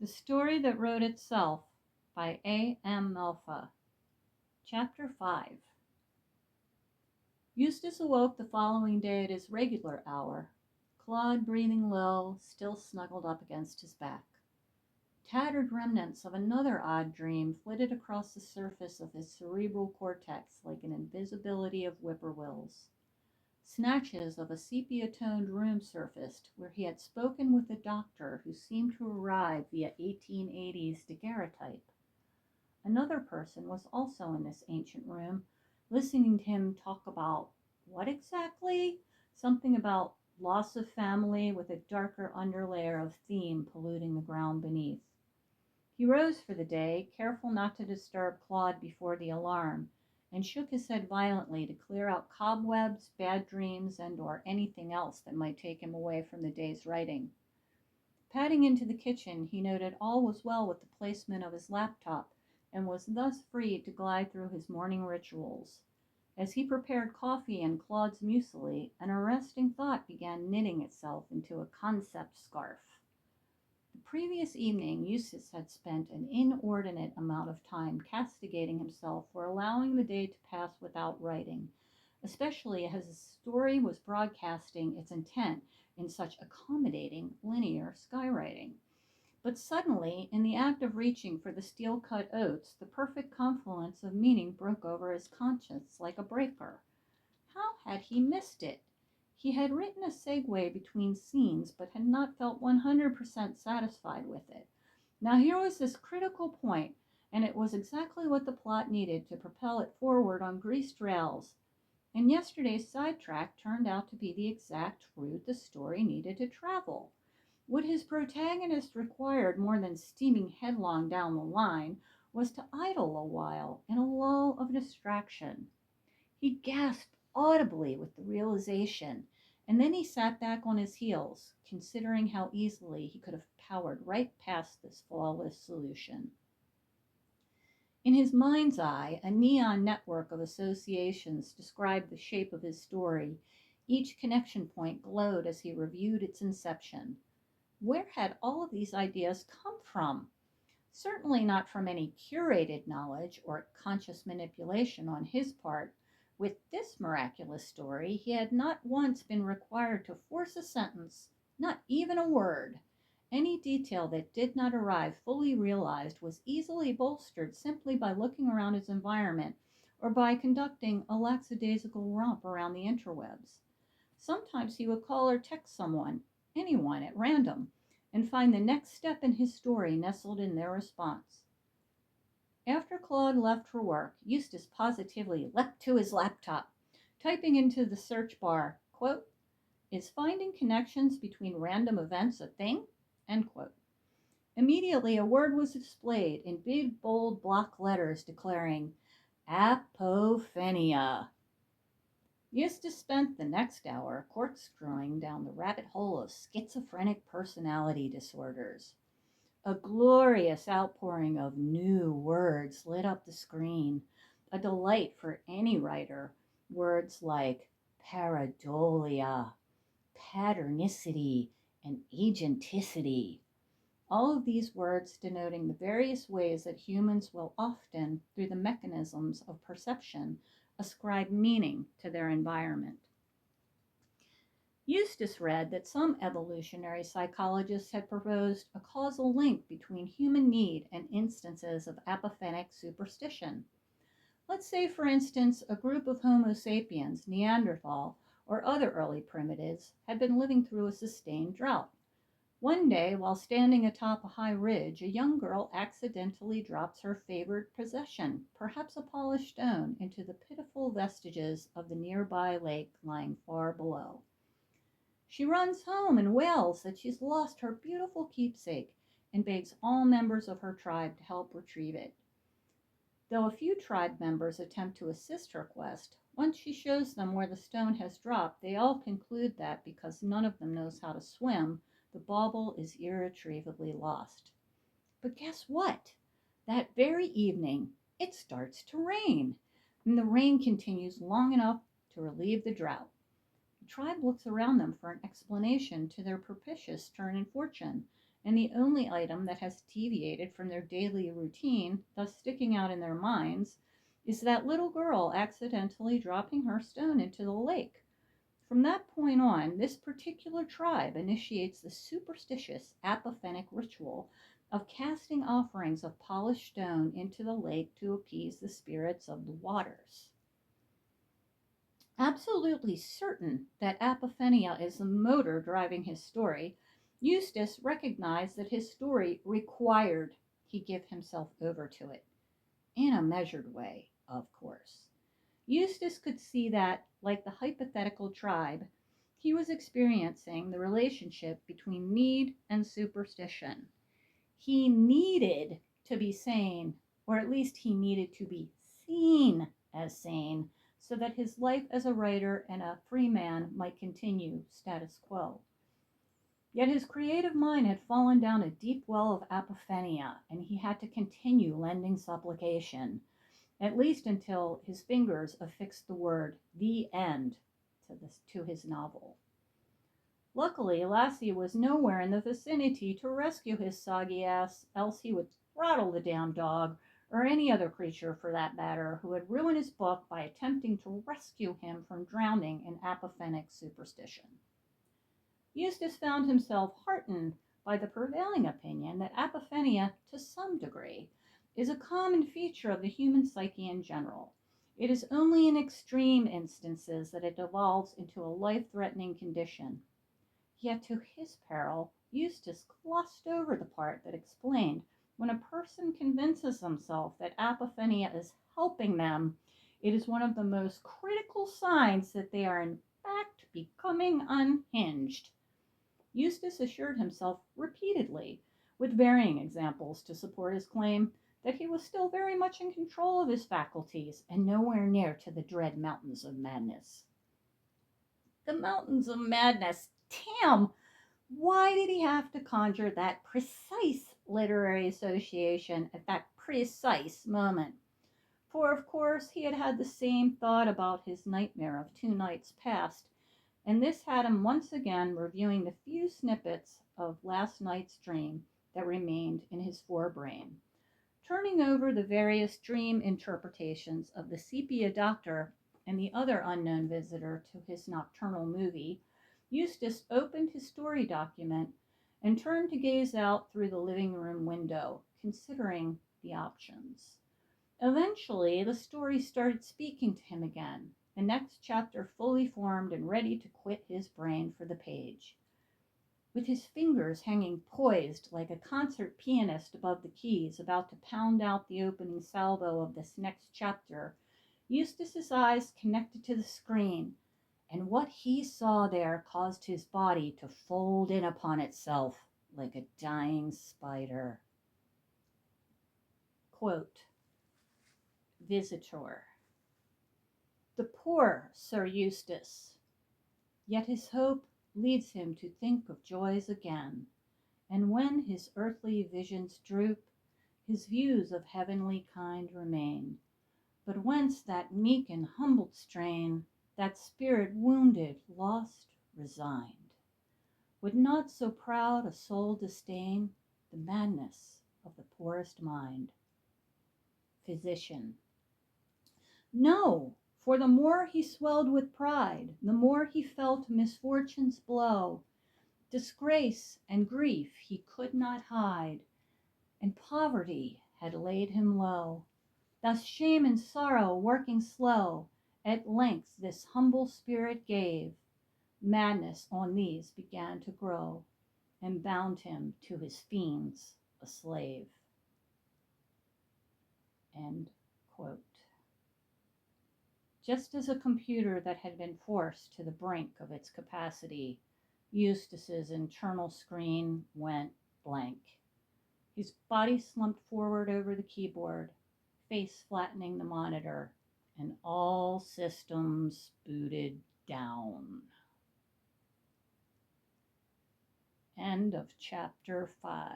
The Story That Wrote Itself by A.M. Melfa. Chapter 5. Eustace awoke the following day at his regular hour, Claude breathing low, still snuggled up against his back. Tattered remnants of another odd dream flitted across the surface of his cerebral cortex like an invisibility of whippoorwills. Snatches of a sepia-toned room surfaced where he had spoken with a doctor who seemed to arrive via 1880s daguerreotype. Another person was also in this ancient room, listening to him talk about what exactly? Something about loss of family with a darker underlayer of theme polluting the ground beneath. He rose for the day, careful not to disturb Claude before the alarm, and shook his head violently to clear out cobwebs, bad dreams, and/or anything else that might take him away from the day's writing. Padding into the kitchen, he noted all was well with the placement of his laptop, and was thus free to glide through his morning rituals. As he prepared coffee and Claude's muesli, an arresting thought began knitting itself into a concept scarf. The previous evening, Eustace had spent an inordinate amount of time castigating himself for allowing the day to pass without writing, especially as his story was broadcasting its intent in such accommodating, linear skywriting. But suddenly, in the act of reaching for the steel-cut oats, the perfect confluence of meaning broke over his conscience like a breaker. How had he missed it? He had written a segue between scenes, but had not felt 100% satisfied with it. Now here was this critical point, and it was exactly what the plot needed to propel it forward on greased rails. And yesterday's sidetrack turned out to be the exact route the story needed to travel. What his protagonist required more than steaming headlong down the line was to idle a while in a lull of distraction. He gasped audibly with the realization, and then he sat back on his heels, considering how easily he could have powered right past this flawless solution. In his mind's eye, a neon network of associations described the shape of his story. Each connection point glowed as he reviewed its inception. Where had all of these ideas come from? Certainly not from any curated knowledge or conscious manipulation on his part. With this miraculous story, he had not once been required to force a sentence, not even a word. Any detail that did not arrive fully realized was easily bolstered simply by looking around his environment or by conducting a lackadaisical romp around the interwebs. Sometimes he would call or text someone, anyone, at random, and find the next step in his story nestled in their response. After Claude left for work, Eustace positively leapt to his laptop, typing into the search bar, quote, "Is finding connections between random events a thing?" End quote. Immediately, a word was displayed in big, bold block letters declaring, apophenia. Eustace spent the next hour corkscrewing down the rabbit hole of schizophrenic personality disorders. A glorious outpouring of new words lit up the screen, a delight for any writer. Words like pareidolia, patternicity, and agenticity. All of these words denoting the various ways that humans will often, through the mechanisms of perception, ascribe meaning to their environment. Eustace read that some evolutionary psychologists had proposed a causal link between human need and instances of apophenic superstition. Let's say, for instance, a group of Homo sapiens, Neanderthal, or other early primitives had been living through a sustained drought. One day, while standing atop a high ridge, a young girl accidentally drops her favored possession, perhaps a polished stone, into the pitiful vestiges of the nearby lake lying far below. She runs home and wails that she's lost her beautiful keepsake and begs all members of her tribe to help retrieve it. Though a few tribe members attempt to assist her quest, once she shows them where the stone has dropped, they all conclude that because none of them knows how to swim, the bauble is irretrievably lost. But guess what? That very evening, it starts to rain, and the rain continues long enough to relieve the drought. The tribe looks around them for an explanation to their propitious turn in fortune, and the only item that has deviated from their daily routine, thus sticking out in their minds, is that little girl accidentally dropping her stone into the lake. From that point on, this particular tribe initiates the superstitious apophenic ritual of casting offerings of polished stone into the lake to appease the spirits of the waters. Absolutely certain that apophenia is the motor driving his story, Eustace recognized that his story required he give himself over to it, in a measured way, of course. Eustace could see that, like the hypothetical tribe, he was experiencing the relationship between need and superstition. He needed to be sane, or at least he needed to be seen as sane, so that his life as a writer and a free man might continue status quo. Yet his creative mind had fallen down a deep well of apophenia, and he had to continue lending supplication, at least until his fingers affixed the word "the end" to his novel. Luckily, Lassie was nowhere in the vicinity to rescue his soggy ass, else he would throttle the damn dog, or any other creature for that matter, who had ruined his book by attempting to rescue him from drowning in apophenic superstition. Eustace found himself heartened by the prevailing opinion that apophenia, to some degree, is a common feature of the human psyche in general. It is only in extreme instances that it devolves into a life-threatening condition. Yet to his peril, Eustace glossed over the part that explained when a person convinces himself that apophenia is helping them, it is one of the most critical signs that they are in fact becoming unhinged. Eustace assured himself repeatedly, with varying examples to support his claim, that he was still very much in control of his faculties and nowhere near to the dread mountains of madness. The mountains of madness! Damn! Why did he have to conjure that precise literary association at that precise moment? For, of course, he had had the same thought about his nightmare of 2 nights past, and this had him once again reviewing the few snippets of last night's dream that remained in his forebrain. Turning over the various dream interpretations of the sepia doctor and the other unknown visitor to his nocturnal movie, Eustace opened his story document and turned to gaze out through the living room window, considering the options. Eventually, the story started speaking to him again, the next chapter fully formed and ready to quit his brain for the page. With his fingers hanging poised like a concert pianist above the keys, about to pound out the opening salvo of this next chapter, Eustace's eyes connected to the screen, and what he saw there caused his body to fold in upon itself like a dying spider. Quote, Visitor. The poor Sir Eustace. Yet his hope leads him to think of joys again, and when his earthly visions droop, his views of heavenly kind remain. But whence that meek and humbled strain, that spirit wounded, lost, resigned? Would not so proud a soul disdain the madness of the poorest mind? Physician. No, for the more he swelled with pride, the more he felt misfortune's blow. Disgrace and grief he could not hide, and poverty had laid him low. Thus shame and sorrow working slow, at length this humble spirit gave. Madness on these began to grow, and bound him to his fiends a slave. End quote. Just as a computer that had been forced to the brink of its capacity, Eustace's internal screen went blank. His body slumped forward over the keyboard, face flattening the monitor, and all systems booted down. End of chapter 5.